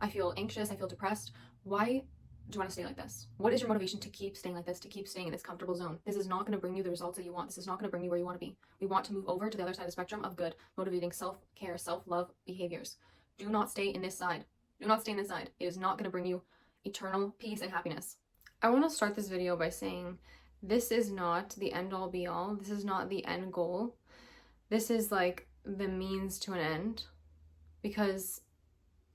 I feel anxious, I feel depressed. Why do you want to stay like this? What is your motivation to keep staying like this, to keep staying in this comfortable zone? This is not going to bring you the results that you want. This is not going to bring you where you want to be. We want to move over to the other side of the spectrum of good, motivating self-care, self-love behaviors. Do not stay in this side. Do not stay in this side. It is not going to bring you eternal peace and happiness. I want to start this video by saying this is not the end all be all. This is not the end goal. This is like the means to an end, because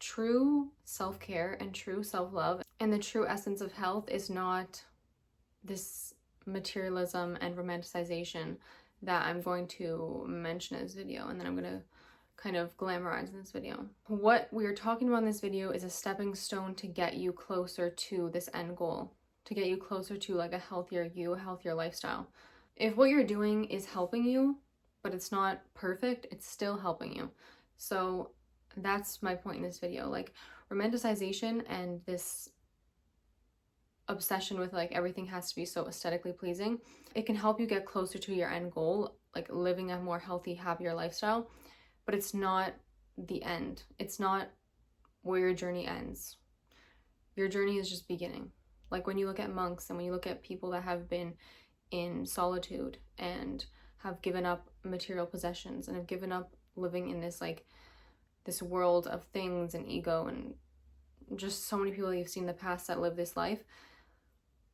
true self-care and true self-love and the true essence of health is not this materialism and romanticization that I'm going to mention in this video, and then I'm going to kind of glamorize in this video. What we're talking about in this video is a stepping stone to get you closer to this end goal, to get you closer to like a healthier you, a healthier lifestyle. If what you're doing is helping you, but it's not perfect, it's still helping you. So that's my point in this video. Like, romanticization and this obsession with like everything has to be so aesthetically pleasing, it can help you get closer to your end goal, like living a more healthy, happier lifestyle, but it's not the end. It's not where your journey ends. Your journey is just beginning. Like when you look at monks and when you look at people that have been in solitude and have given up material possessions and have given up living in this like this world of things and ego, and just so many people you've seen in the past that live this life,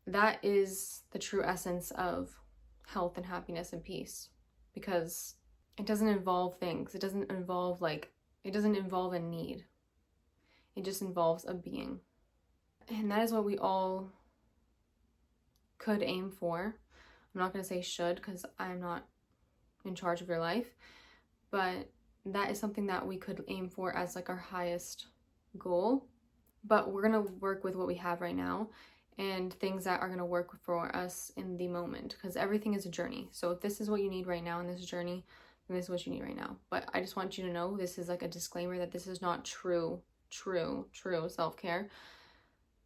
that is the true essence of health and happiness and peace, because it doesn't involve things. It doesn't involve a need. It just involves a being. And that is what we all could aim for. I'm not going to say should, because I'm not in charge of your life, but that is something that we could aim for as like our highest goal. But we're going to work with what we have right now and things that are going to work for us in the moment, because everything is a journey. So if this is what you need right now in this journey, then this is what you need right now. But I just want you to know, this is like a disclaimer that this is not true self-care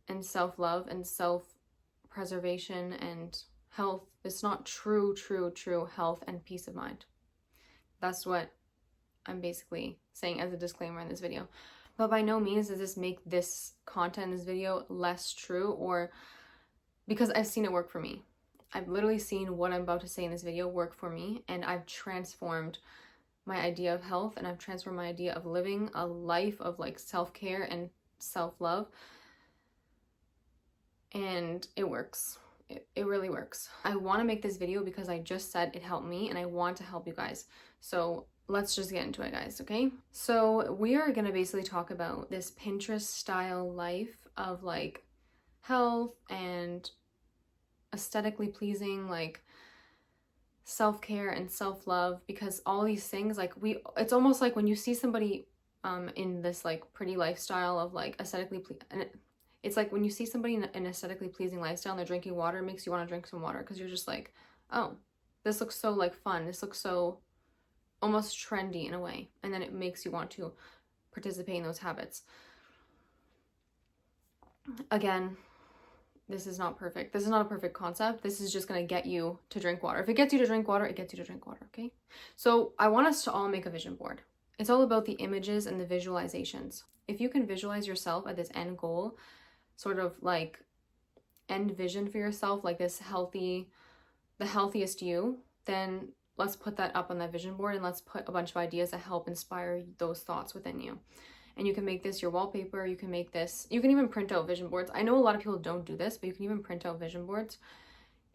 and self-love and self-preservation and health. It's not true health and peace of mind. That's what I'm basically saying as a disclaimer in this video. But by no means does this make this content in this video less true, or because I've seen it work for me. I've literally seen what I'm about to say in this video work for me, and I've transformed my idea of health, and I've transformed my idea of living a life of like self-care and self-love, and it works. It really works. I want to make this video because I just said it helped me and I want to help you guys. So let's just get into it, guys, okay? So we are going to basically talk about this Pinterest style life of like health and aesthetically pleasing, like self-care and self-love, because all these things, like it's almost like when you see somebody in this like pretty lifestyle of like aesthetically it's like when you see somebody in an aesthetically pleasing lifestyle and they're drinking water, it makes you want to drink some water, because you're just like, oh, this looks so like fun, this looks so almost trendy in a way, and then it makes you want to participate in those habits. Again, this is not perfect. This is not a perfect concept. This is just going to get you to drink water. If it gets you to drink water, it gets you to drink water, okay? So I want us to all make a vision board. It's all about the images and the visualizations. If you can visualize yourself at this end goal, sort of like end vision for yourself, like this the healthiest you, then let's put that up on that vision board, and let's put a bunch of ideas that help inspire those thoughts within you. And you can make this your wallpaper, you can even print out vision boards. I know a lot of people don't do this, but you can even print out vision boards,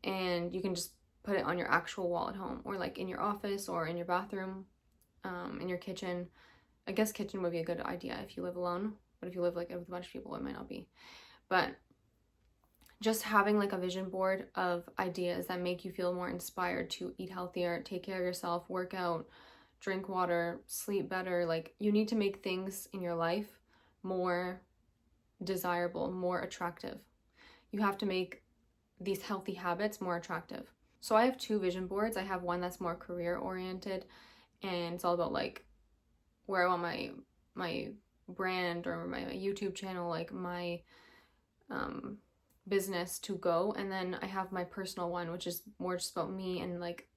and you can just put it on your actual wall at home, or like in your office, or in your bathroom, in your kitchen. I guess kitchen would be a good idea if you live alone, but if you live like with a bunch of people, it might not be. But just having like a vision board of ideas that make you feel more inspired to eat healthier, take care of yourself, work out, drink water, sleep better. Like, you need to make things in your life more desirable, more attractive. You have to make these healthy habits more attractive. So I have two vision boards. I have one that's more career oriented, and it's all about like where I want my brand or my YouTube channel, like my business to go. And then I have my personal one, which is more just about me, and like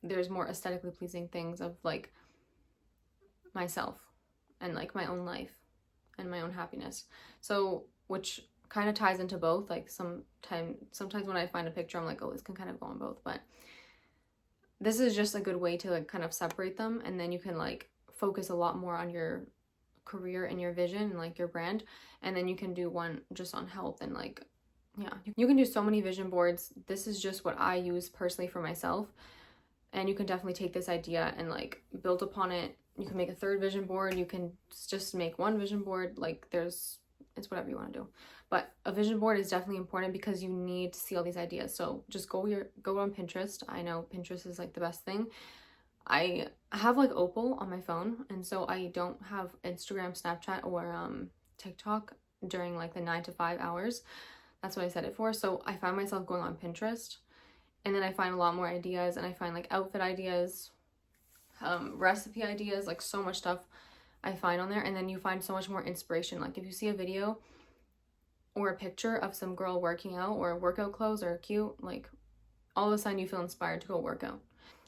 there's more aesthetically pleasing things of like myself and like my own life and my own happiness. So, which kind of ties into both. Like sometimes when I find a picture, I'm like, oh, this can kind of go on both. But this is just a good way to like kind of separate them, and then you can like focus a lot more on your career and your vision and like your brand, and then you can do one just on health. And like, yeah, you can do so many vision boards. This is just what I use personally for myself, and you can definitely take this idea and like build upon it. You can make a third vision board, you can just make one vision board. Like it's whatever you want to do, but a vision board is definitely important because you need to see all these ideas. So just go on Pinterest. I know Pinterest is like the best thing. I have like Opal on my phone, and so I don't have Instagram, Snapchat, or TikTok during like the 9 to 5 hours. That's what I set it for. So I find myself going on Pinterest, and then I find a lot more ideas, and I find like outfit ideas, recipe ideas, like so much stuff I find on there. And then you find so much more inspiration. Like if you see a video or a picture of some girl working out, or workout clothes are cute, like all of a sudden you feel inspired to go work out.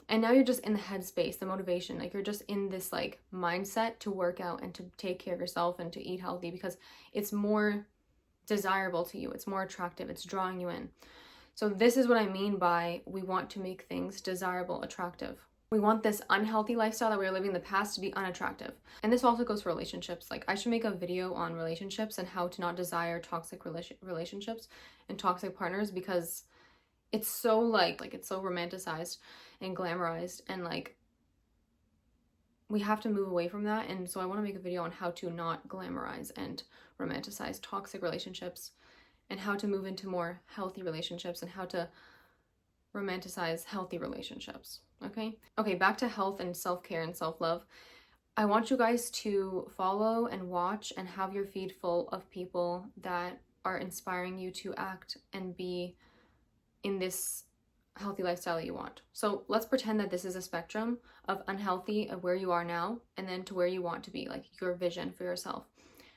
And now you're just in the headspace, the motivation, like you're just in this like mindset to work out and to take care of yourself and to eat healthy, because it's more desirable to you, it's more attractive, it's drawing you in. So this is what I mean by we want to make things desirable, attractive. We want this unhealthy lifestyle that we were living in the past to be unattractive. And this also goes for relationships. Like I should make a video on relationships and how to not desire toxic relationships and toxic partners, because it's so like it's so romanticized and glamorized, and like we have to move away from that. And so I want to make a video on how to not glamorize and romanticize toxic relationships, and how to move into more healthy relationships, and how to romanticize healthy relationships. Okay, back to health and self-care and self-love. I want you guys to follow and watch and have your feed full of people that are inspiring you to act and be in this healthy lifestyle that you want. So let's pretend that this is a spectrum of unhealthy, of where you are now, and then to where you want to be, like your vision for yourself.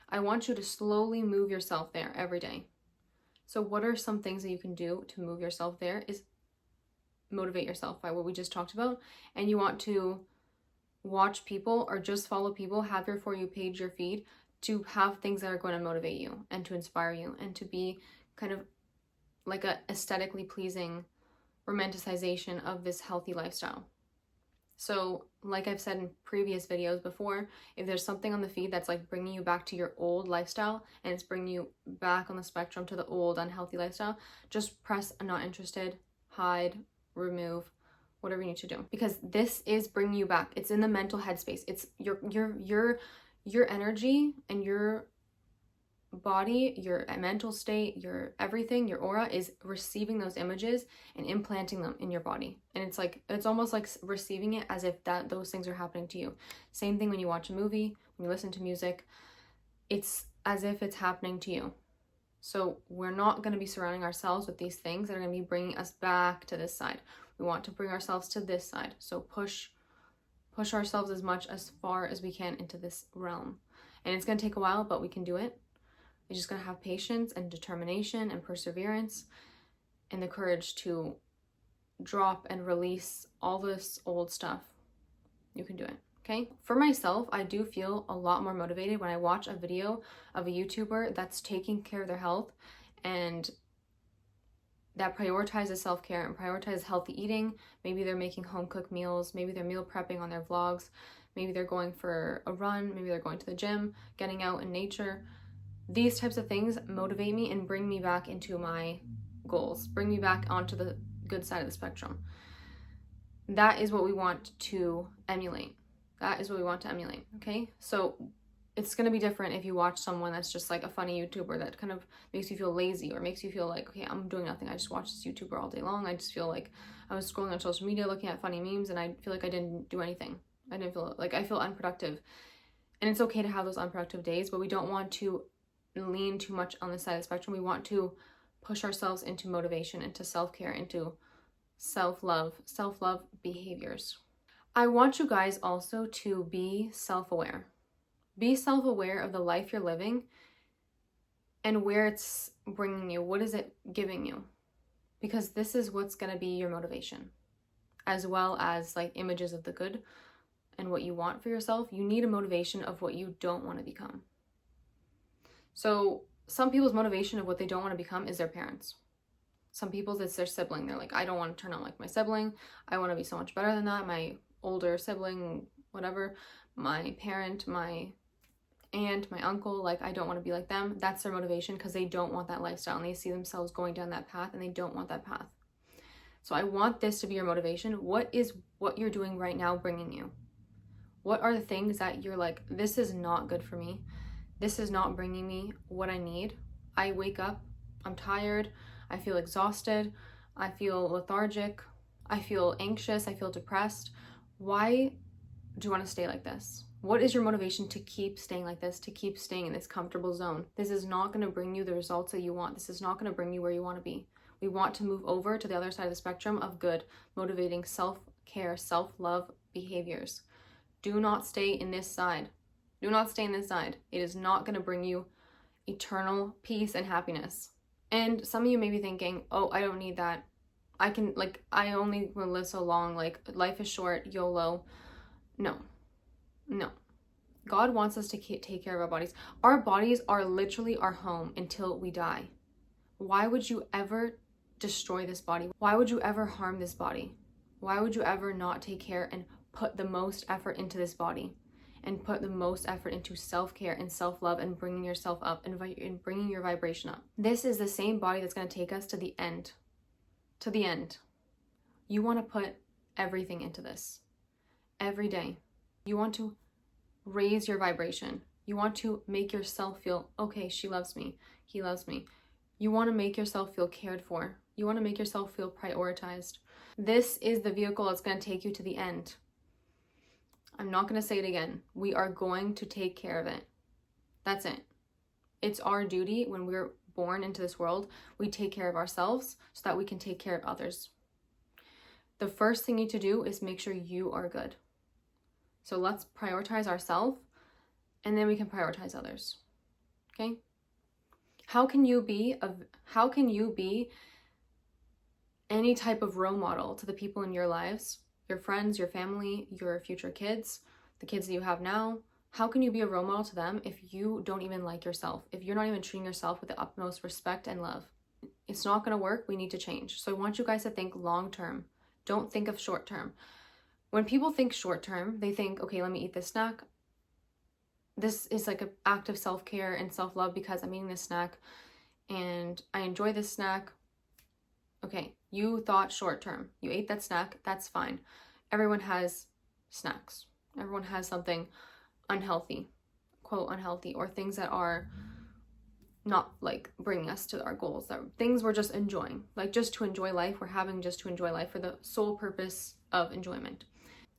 I want you to slowly move yourself there every day. So what are some things that you can do to move yourself there? Is motivate yourself by what we just talked about. And you want to watch people or just follow people, have your For You page, your feed, to have things that are going to motivate you and to inspire you and to be kind of like a aesthetically pleasing romanticization of this healthy lifestyle. So like I've said in previous videos before, if there's something on the feed that's like bringing you back to your old lifestyle and it's bringing you back on the spectrum to the old unhealthy lifestyle, just press not interested, hide, remove, whatever you need to do, because this is bringing you back. It's in the mental headspace. It's your energy and your body, your mental state, your everything, your aura is receiving those images and implanting them in your body. And it's like, it's almost like receiving it as if those things are happening to you. Same thing when you watch a movie, when you listen to music, it's as if it's happening to you. So we're not going to be surrounding ourselves with these things that are going to be bringing us back to this side. We want to bring ourselves to this side. So push ourselves as far as we can into this realm. And it's going to take a while, but we can do it. You're just going to have patience and determination and perseverance and the courage to drop and release all this old stuff. You can do it, okay? For myself, I do feel a lot more motivated when I watch a video of a YouTuber that's taking care of their health and that prioritizes self-care and prioritizes healthy eating. Maybe they're making home-cooked meals. Maybe they're meal prepping on their vlogs. Maybe they're going for a run. Maybe they're going to the gym, getting out in nature. These types of things motivate me and bring me back into my goals, bring me back onto the good side of the spectrum. That is what we want to emulate. Okay? So it's going to be different if you watch someone that's just like a funny YouTuber that kind of makes you feel lazy or makes you feel like, okay, I'm doing nothing. I just watch this YouTuber all day long. I just feel like I was scrolling on social media looking at funny memes and I feel like I didn't do anything. I feel unproductive. And it's okay to have those unproductive days, but we don't want to lean too much on the side of the spectrum. We want to push ourselves into motivation, into self-care, into self-love behaviors. I want you guys also to be self-aware. Be self-aware of the life you're living and where it's bringing you. What is it giving you? Because this is what's going to be your motivation, as well as like images of the good and what you want for yourself. You need a motivation of what you don't want to become. So some people's motivation of what they don't want to become is their parents. Some people's it's their sibling. They're like, I don't want to turn out like my sibling. I want to be so much better than that. My older sibling, whatever, my parent, my aunt, my uncle, like I don't want to be like them. That's their motivation because they don't want that lifestyle and they see themselves going down that path and they don't want that path. So I want this to be your motivation. What is what you're doing right now bringing you? What are the things that you're like, this is not good for me. This is not bringing me what I need. I wake up, I'm tired, I feel exhausted, I feel lethargic, I feel anxious, I feel depressed. Why do you want to stay like this? What is your motivation to keep staying like this, to keep staying in this comfortable zone? This is not going to bring you the results that you want. This is not going to bring you where you want to be. We want to move over to the other side of the spectrum of good, motivating self-care, self-love behaviors. Do not stay in this side. Do not stay in this side. It is not going to bring you eternal peace and happiness. And some of you may be thinking, oh, I don't need that. I only will live so long. Like, life is short, YOLO. No. God wants us to take care of our bodies. Our bodies are literally our home until we die. Why would you ever destroy this body? Why would you ever harm this body? Why would you ever not take care and put the most effort into this body and put the most effort into self-care and self-love and bringing yourself up and bringing your vibration up? This is the same body that's going to take us to the end. To the end. You want to put everything into this every day. You want to raise your vibration. You want to make yourself feel, okay, she loves me, he loves me. You want to make yourself feel cared for. You want to make yourself feel prioritized. This is the vehicle that's going to take you to the end. I'm not going to say it again. We are going to take care of it. That's it. It's our duty when we're born into this world. We take care of ourselves so that we can take care of others. The first thing you need to do is make sure you are good. So let's prioritize ourselves and then we can prioritize others. Okay? How can you be any type of role model to the people in your lives, your friends, your family, your future kids, the kids that you have now? How can you be a role model to them if you don't even like yourself, if you're not even treating yourself with the utmost respect and love? It's not going to work. We need to change. So I want you guys to think long term. Don't think of short term. When people think short term, they think, okay, let me eat this snack. This is like an act of self-care and self-love because I'm eating this snack and I enjoy this snack. Okay, you thought short term. You ate that snack, that's fine. Everyone has snacks. Everyone has something unhealthy, quote unhealthy, or things that are not like bringing us to our goals, that things we're just enjoying, like just to enjoy life. We're having just to enjoy life for the sole purpose of enjoyment.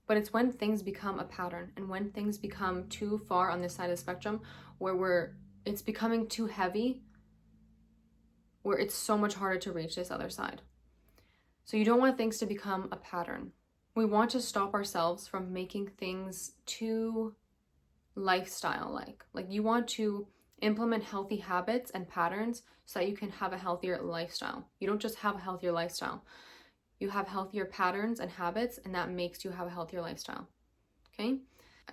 But it's when things become a pattern and when things become too far on this side of the spectrum where it's becoming too heavy, where it's so much harder to reach this other side. So you don't want things to become a pattern. We want to stop ourselves from making things too lifestyle-like. Like you want to implement healthy habits and patterns so that you can have a healthier lifestyle. You don't just have a healthier lifestyle. You have healthier patterns and habits, and that makes you have a healthier lifestyle. Okay?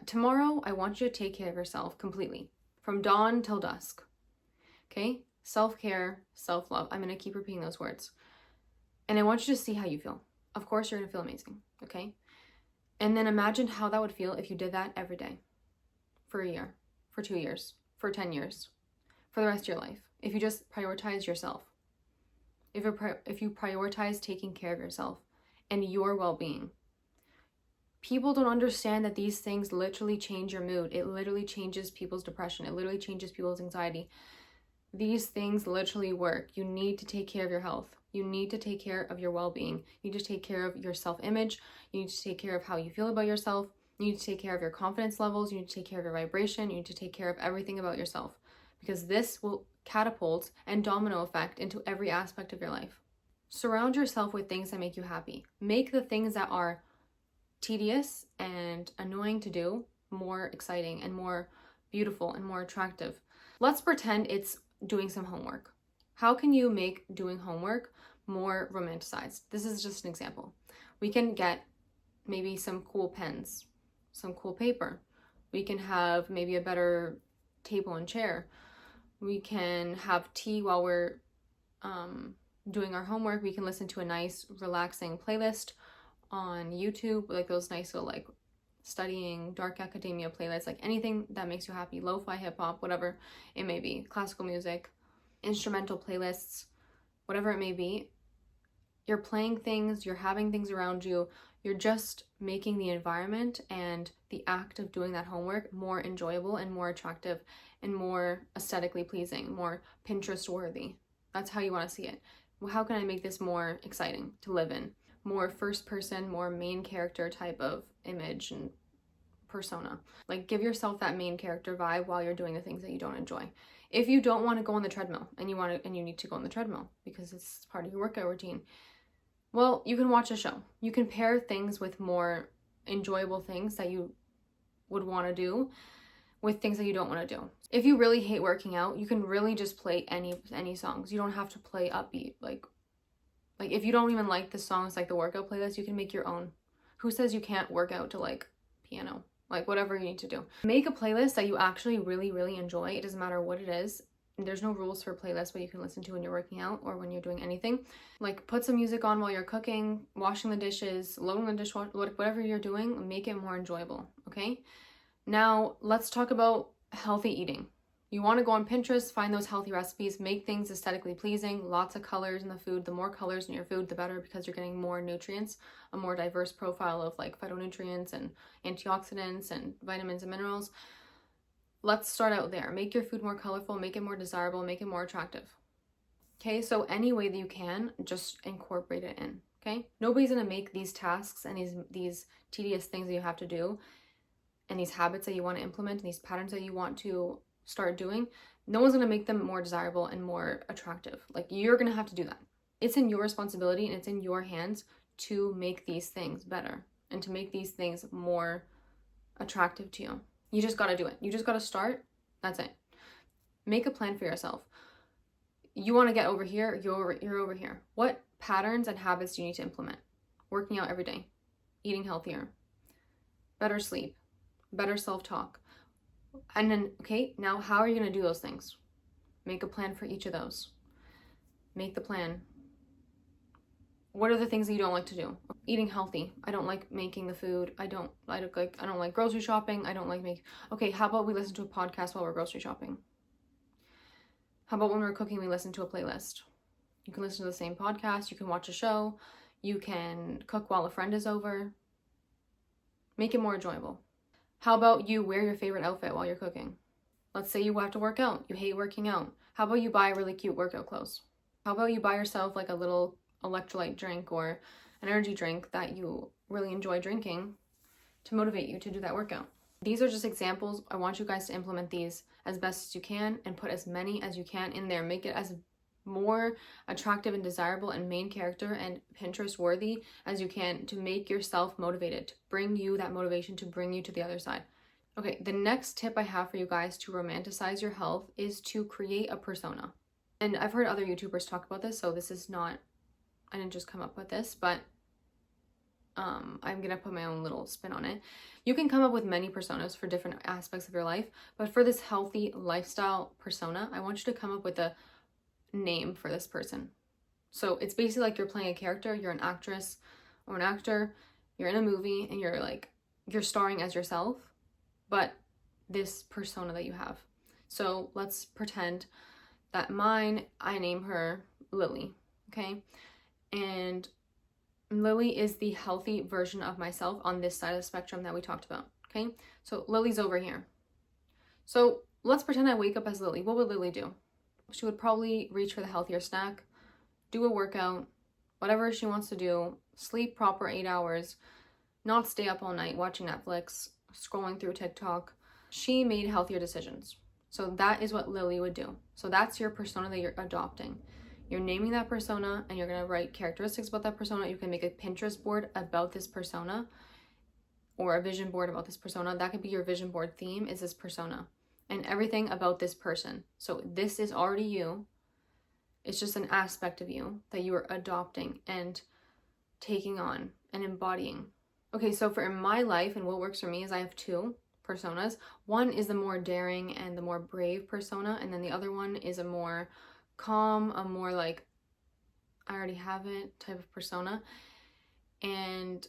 Tomorrow, I want you to take care of yourself completely, from dawn till dusk. Okay? Self-care, self-love. I'm going to keep repeating those words. And I want you to see how you feel. Of course, you're going to feel amazing. Okay? And then imagine how that would feel if you did that every day. For a year. For 2 years. For 10 years. For the rest of your life. If you just prioritize yourself. If you prioritize taking care of yourself and your well-being. People don't understand that these things literally change your mood. It literally changes people's depression. It literally changes people's anxiety. These things literally work. You need to take care of your health. You need to take care of your well-being. You need to take care of your self-image. You need to take care of how you feel about yourself. You need to take care of your confidence levels. You need to take care of your vibration. You need to take care of everything about yourself. Because this will catapult and domino effect into every aspect of your life. Surround yourself with things that make you happy. Make the things that are tedious and annoying to do more exciting and more beautiful and more attractive. Let's pretend it's doing some homework. How can you make doing homework more romanticized? This is just an example. We can get maybe some cool pens, some cool paper. We can have maybe a better table and chair. We can have tea while we're doing our homework. We can listen to a nice relaxing playlist on YouTube, like those nice little like studying dark academia playlists, like anything that makes you happy, lo-fi, hip-hop, whatever it may be, classical music, instrumental playlists, whatever it may be. You're playing things, you're having things around you, you're just making the environment and the act of doing that homework more enjoyable and more attractive and more aesthetically pleasing, more Pinterest worthy. That's how you want to see it. Well, how can I make this more exciting to live in? More first person, more main character type of image and persona. Like, give yourself that main character vibe while you're doing the things that you don't enjoy. If you don't want to go on the treadmill and you need to go on the treadmill because it's part of your workout routine, well, you can watch a show. You can pair things with more enjoyable things that you would want to do with things that you don't want to do. If you really hate working out, you can really just play any songs. You don't have to play upbeat. Like if you don't even like the songs, like the workout playlist, you can make your own. Who says you can't work out to like piano? Like whatever you need to do. Make a playlist that you actually really, really enjoy. It doesn't matter what it is. There's no rules for playlists what you can listen to when you're working out or when you're doing anything. Like put some music on while you're cooking, washing the dishes, loading the dishwasher, whatever you're doing, make it more enjoyable, okay? Now, let's talk about healthy eating. You want to go on Pinterest, find those healthy recipes, make things aesthetically pleasing, lots of colors in the food. The more colors in your food, the better, because you're getting more nutrients, a more diverse profile of like phytonutrients and antioxidants and vitamins and minerals. Let's start out there. Make your food more colorful, make it more desirable, make it more attractive. Okay, so any way that you can, just incorporate it in, okay? Nobody's gonna make these tasks and these tedious things that you have to do and these habits that you want to implement and these patterns that you want to start doing, no one's gonna make them more desirable and more attractive. Like, you're gonna have to do that. It's in your responsibility and it's in your hands to make these things better and to make these things more attractive to you. You just got to do it. You just got to start. That's it. Make a plan for yourself. You want to get over here, you're over here. What patterns and habits do you need to implement? Working out every day, eating healthier, better sleep, better self-talk. And then, okay, now how are you going to do those things? Make a plan for each of those. Make the plan. What are the things that you don't like to do? Eating healthy. I don't like making the food. I don't like grocery shopping. I don't like okay, how about we listen to a podcast while we're grocery shopping? How about when we're cooking, we listen to a playlist? You can listen to the same podcast. You can watch a show. You can cook while a friend is over. Make it more enjoyable. How about you wear your favorite outfit while you're cooking? Let's say you have to work out. You hate working out. How about you buy really cute workout clothes? How about you buy yourself like a little electrolyte drink or an energy drink that you really enjoy drinking to motivate you to do that workout? These are just examples. I want you guys to implement these as best as you can and put as many as you can in there. Make it as more attractive and desirable and main character and Pinterest worthy as you can to make yourself motivated, to bring you that motivation, to bring you to the other side. Okay, the next tip I have for you guys to romanticize your health is to create a persona. And I've heard other YouTubers talk about this, so this is not, I didn't just come up with this, but I'm gonna put my own little spin on it. You can come up with many personas for different aspects of your life, but for this healthy lifestyle persona, I want you to come up with a name for this person. So it's basically like you're playing a character, you're an actress or an actor, you're in a movie and you're starring as yourself, but this persona that you have. So let's pretend that I name her Lily, okay? And Lily is the healthy version of myself on this side of the spectrum that we talked about, okay? So Lily's over here. So let's pretend I wake up as Lily. What would Lily do? She would probably reach for the healthier snack, do a workout, whatever she wants to do, sleep proper 8 hours, not stay up all night watching Netflix, scrolling through TikTok. She made healthier decisions. So that is what Lily would do. So that's your persona that you're adopting. You're naming that persona and you're going to write characteristics about that persona. You can make a Pinterest board about this persona or a vision board about this persona. That could be your vision board theme, is this persona and everything about this person. So this is already you. It's just an aspect of you that you are adopting and taking on and embodying. Okay, so for in my life and what works for me is I have two. personas. One is the more daring and the more brave persona, and then the other one is a more calm, a more like, I already have it type of persona. And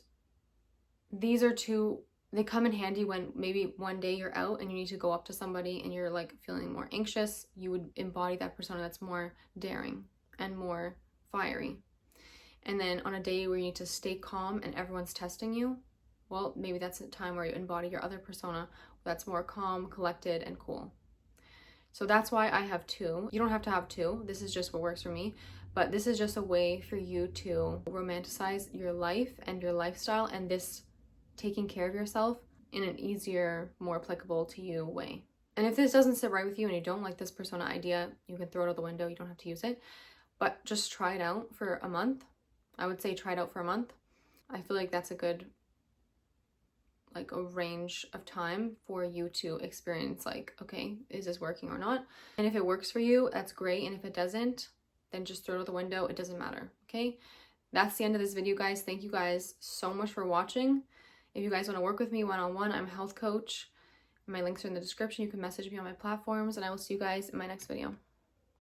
these are two, they come in handy when maybe one day you're out and you need to go up to somebody and you're like feeling more anxious. You would embody that persona that's more daring and more fiery. And then on a day where you need to stay calm and everyone's testing you, well, maybe that's a time where you embody your other persona that's more calm, collected, and cool. So that's why I have two. You don't have to have two. This is just what works for me. But this is just a way for you to romanticize your life and your lifestyle, and this taking care of yourself in an easier, more applicable to you way. And if this doesn't sit right with you and you don't like this persona idea, you can throw it out the window. You don't have to use it. But just try it out for a month. I would say try it out for a month. I feel like that's a good, like a range of time for you to experience like, okay, is this working or not? And if it works for you, that's great. And if it doesn't, then just throw it out the window. It doesn't matter, okay? That's the end of this video, guys. Thank you guys so much for watching. If you guys want to work with me one-on-one, I'm a health coach. My links are in the description. You can message me on my platforms, and I will see you guys in my next video.